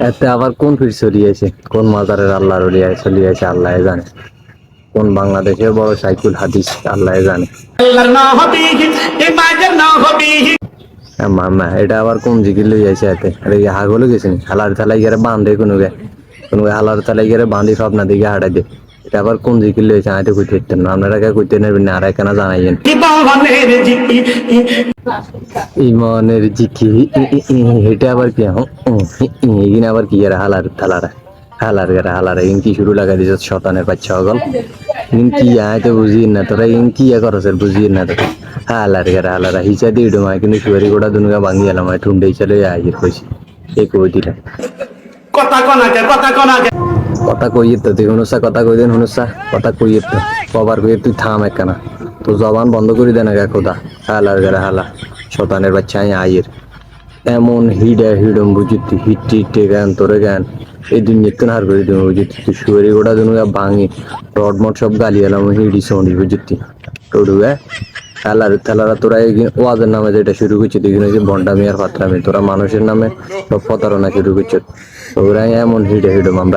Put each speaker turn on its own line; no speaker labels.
এতে আবার কোন ফির চলিয়েছে, কোন মাজারের আল্লাহর চলিয়েছে আল্লাহ জানে, কোন বাংলাদেশের বড় সাইকুল হাদিস আল্লাহ জানে। মামা এটা আবার কোন জিকির লই যাইছে এতে, আরে হাগলে গেছেন হালার থালাই গেলে বান্ধে কোনো হালার থালাই গেলে বান্ধি ভাবনা দিকে হাঁটাই দে। এটা আবার কোন জিকির লইছে আইতে কইতে পারতেন না, আপনারা কে কইতে নেবেন না, আর কেনা জানাইয়েন ইমনের জিকি এটা আবার কি এগিনে আবার কি এরা হালার থালারা হালার গেরা হালারা ইনকি শুরু লাগাই দিছ শতানের বাচ্চা হগল ইনকি আইতে বুঝিয়ে না তোরা ইনকি করছেন বুঝিয়ে না তোরা হালার গেরা হালারা হিচা দিয়ে উঠে মায় কিন্তু সুয়ারি গোটা দুনুকা ভাঙি এলাম ঠুন্ডে চলে আইয়ের কইছি এই কই দিলা কথা কইয়ে তো তুই হুনুসা কথা কই দেন হুনুসা কথা কইয়ে তো কবার কইয়ে তুই থাম একখানা তো জবান বন্ধ করে দেন গা খোদা হালার গেরা হালা শতানের বাচ্চা আইয়ের এমন হিডম বুঝিতি হিটে গান তোরে গান এই দুনিয়া হার করে দেবো বুঝিতি তুই শুয়ারি গোটা দুনুকা ভাঙি রডমট সব গালি এলাম হিডি সন্ডি বুঝিতি টড়ুয়া থালারা তোরা ওয়াজের নামে যেটা শুরু করছে দেখি যে ভন্ডামি আর ফাতরামি তোরা মানুষের নামে সব প্রতারণা শুরু করছে ওরা এমন হিডম আমরা